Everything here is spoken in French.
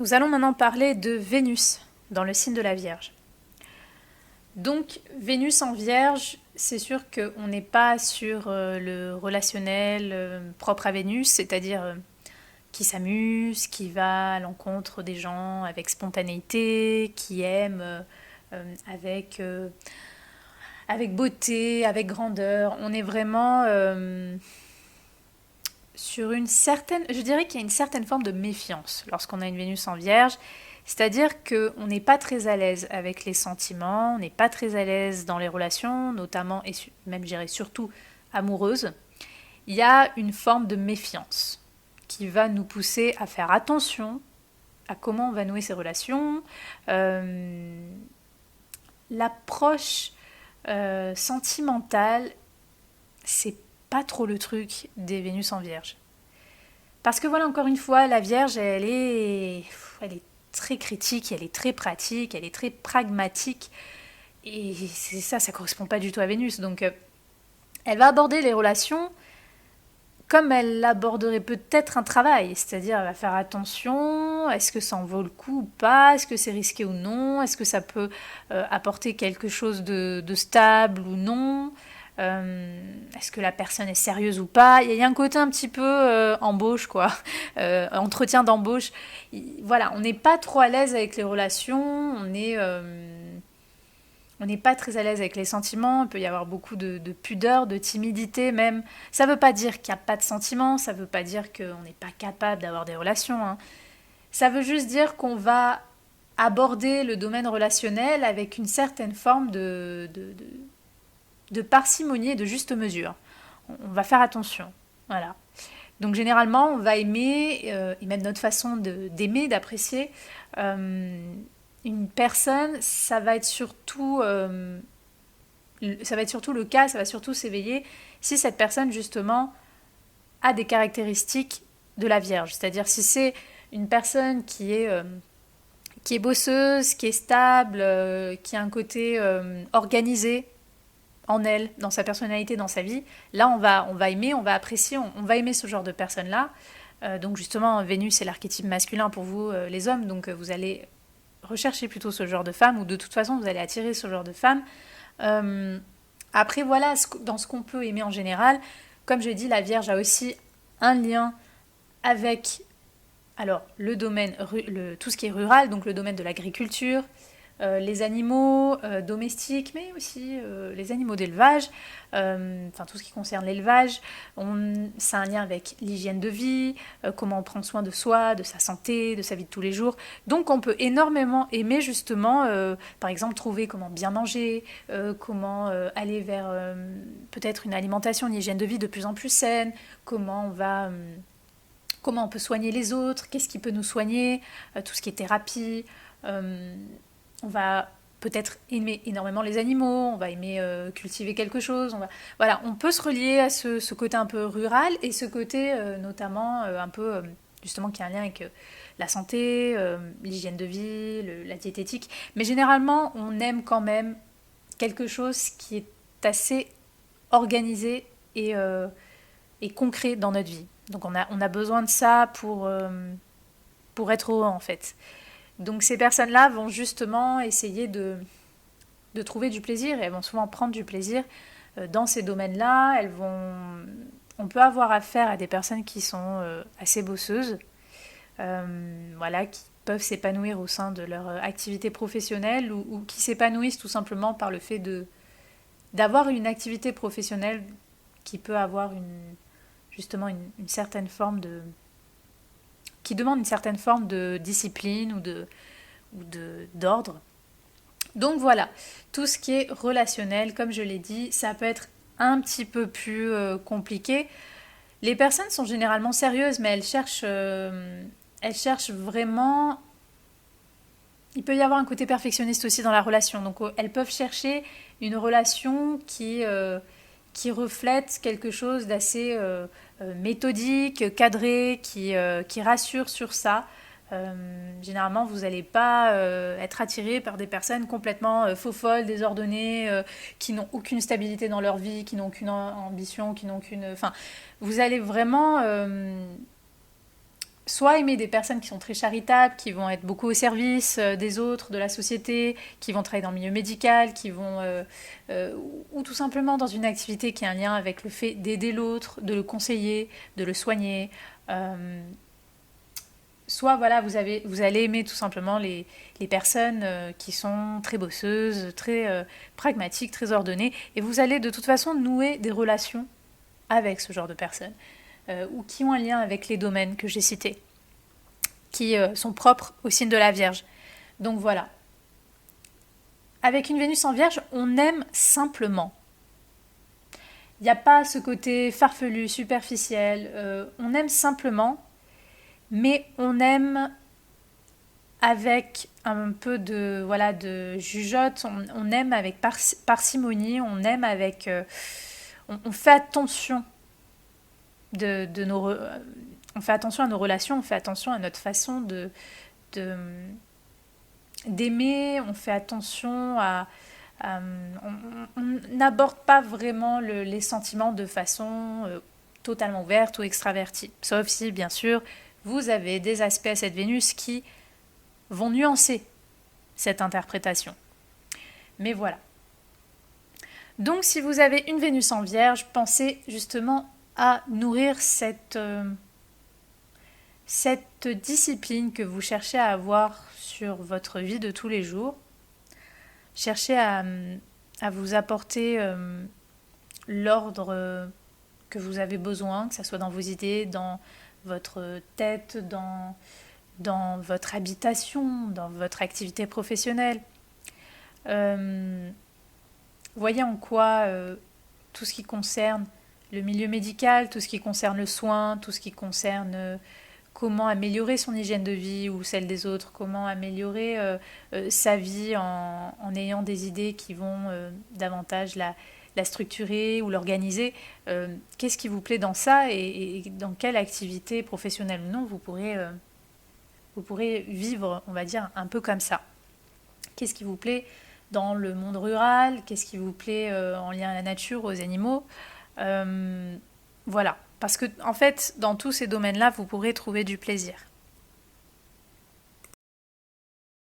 Nous allons maintenant parler de Vénus dans le signe de la Vierge. Donc Vénus en Vierge, c'est sûr qu'on n'est pas sur le relationnel propre à Vénus, c'est-à-dire qui s'amuse, qui va à l'encontre des gens avec spontanéité, qui aime avec, avec beauté, avec grandeur. On est vraiment sur une certaine, je dirais qu'il y a une certaine forme de méfiance lorsqu'on a une Vénus en Vierge, c'est-à-dire qu'on n'est pas très à l'aise avec les sentiments, on n'est pas très à l'aise dans les relations, notamment et même je dirais surtout amoureuses. Il y a une forme de méfiance qui va nous pousser à faire attention à comment on va nouer ces relations. L'approche sentimentale, c'est pas trop le truc des Vénus en Vierge. Parce que voilà, encore une fois, la Vierge, elle est très critique, elle est très pratique, elle est très pragmatique. Et c'est ça, ça correspond pas du tout à Vénus. Donc, elle va aborder les relations comme elle aborderait peut-être un travail. C'est-à-dire, elle va faire attention, est-ce que ça en vaut le coup ou pas, est-ce que c'est risqué ou non, est-ce que ça peut apporter quelque chose de stable ou non. Est-ce que la personne est sérieuse ou pas. Il y a un côté un petit peu embauche, quoi. Entretien d'embauche. Voilà, on n'est pas trop à l'aise avec les relations, on n'est pas très à l'aise avec les sentiments, il peut y avoir beaucoup de pudeur, de timidité même. Ça ne veut pas dire qu'il n'y a pas de sentiments, ça ne veut pas dire qu'on n'est pas capable d'avoir des relations, hein. Ça veut juste dire qu'on va aborder le domaine relationnel avec une certaine forme de parcimonie et de juste mesure. On va faire attention. Voilà. Donc généralement, on va aimer, et même notre façon d'aimer, d'apprécier une personne, ça va être surtout le cas, ça va surtout s'éveiller si cette personne justement a des caractéristiques de la Vierge. C'est-à-dire si c'est une personne qui est bosseuse, qui est stable, qui a un côté organisé, en elle, dans sa personnalité, dans sa vie, là on va aimer, on va apprécier, on va aimer ce genre de personnes-là. Donc justement, Vénus est l'archétype masculin pour vous, les hommes, donc vous allez rechercher plutôt ce genre de femme, ou de toute façon vous allez attirer ce genre de femme. Euh, Après voilà, dans ce qu'on peut aimer en général, comme je dis, la Vierge a aussi un lien avec alors le domaine, tout ce qui est rural, donc le domaine de l'agriculture, les animaux domestiques, mais aussi les animaux d'élevage, enfin tout ce qui concerne l'élevage. C'est un lien avec l'hygiène de vie, comment on prend soin de soi, de sa santé, de sa vie de tous les jours. Donc on peut énormément aimer justement, par exemple, trouver comment bien manger, comment aller vers peut-être une alimentation, une hygiène de vie de plus en plus saine, comment on va... comment on peut soigner les autres, qu'est-ce qui peut nous soigner, tout ce qui est thérapie. On va peut-être aimer énormément les animaux, on va aimer cultiver quelque chose. Voilà, on peut se relier à ce côté un peu rural et ce côté notamment un peu justement qui a un lien avec la santé, l'hygiène de vie, la diététique. Mais généralement, on aime quand même quelque chose qui est assez organisé et concret dans notre vie. Donc on a besoin de ça pour être heureux en fait. Donc ces personnes-là vont justement essayer de trouver du plaisir et elles vont souvent prendre du plaisir dans ces domaines-là. On peut avoir affaire à des personnes qui sont assez bosseuses, voilà, qui peuvent s'épanouir au sein de leur activité professionnelle ou qui s'épanouissent tout simplement par le fait d'avoir une activité professionnelle qui peut avoir justement une certaine forme qui demande une certaine forme de discipline d'ordre. Donc voilà, tout ce qui est relationnel, comme je l'ai dit, ça peut être un petit peu plus compliqué. Les personnes sont généralement sérieuses, mais elles cherchent vraiment. Il peut y avoir un côté perfectionniste aussi dans la relation. Donc elles peuvent chercher une relation qui reflète quelque chose d'assez méthodique, cadré, qui rassure sur ça. Généralement, vous n'allez pas être attiré par des personnes complètement faux-folles, désordonnées, qui n'ont aucune stabilité dans leur vie, qui n'ont aucune ambition, qui n'ont aucune... Enfin, vous allez vraiment soit aimer des personnes qui sont très charitables, qui vont être beaucoup au service des autres, de la société, qui vont travailler dans le milieu médical, ou tout simplement dans une activité qui a un lien avec le fait d'aider l'autre, de le conseiller, de le soigner. Soit voilà, vous allez aimer tout simplement les personnes qui sont très bosseuses, très pragmatiques, très ordonnées, et vous allez de toute façon nouer des relations avec ce genre de personnes, ou qui ont un lien avec les domaines que j'ai cités, qui sont propres au signe de la Vierge. Donc voilà. Avec une Vénus en Vierge, on aime simplement. Il n'y a pas ce côté farfelu, superficiel. On aime simplement, mais on aime avec un peu de jugeote. On aime avec parcimonie. On aime avec. On fait attention on fait attention à nos relations. On fait attention à notre façon d'aimer. On fait attention à on n'aborde pas vraiment les sentiments de façon totalement ouverte ou extravertie. Sauf si, bien sûr, vous avez des aspects à cette Vénus qui vont nuancer cette interprétation. Mais voilà. Donc, si vous avez une Vénus en Vierge, pensez justement à nourrir cette discipline que vous cherchez à avoir sur votre vie de tous les jours. Cherchez à vous apporter l'ordre que vous avez besoin, que ce soit dans vos idées, dans votre tête, dans votre habitation, dans votre activité professionnelle. Voyez en quoi tout ce qui concerne le milieu médical, tout ce qui concerne le soin, tout ce qui concerne comment améliorer son hygiène de vie ou celle des autres, comment améliorer sa vie en ayant des idées qui vont davantage la structurer ou l'organiser. Qu'est-ce qui vous plaît dans ça et dans quelle activité professionnelle ou non vous pourrez vivre, on va dire, un peu comme ça. Qu'est-ce qui vous plaît dans le monde rural? Qu'est-ce qui vous plaît en lien à la nature, aux animaux? Voilà. Parce que, en fait, dans tous ces domaines-là, vous pourrez trouver du plaisir.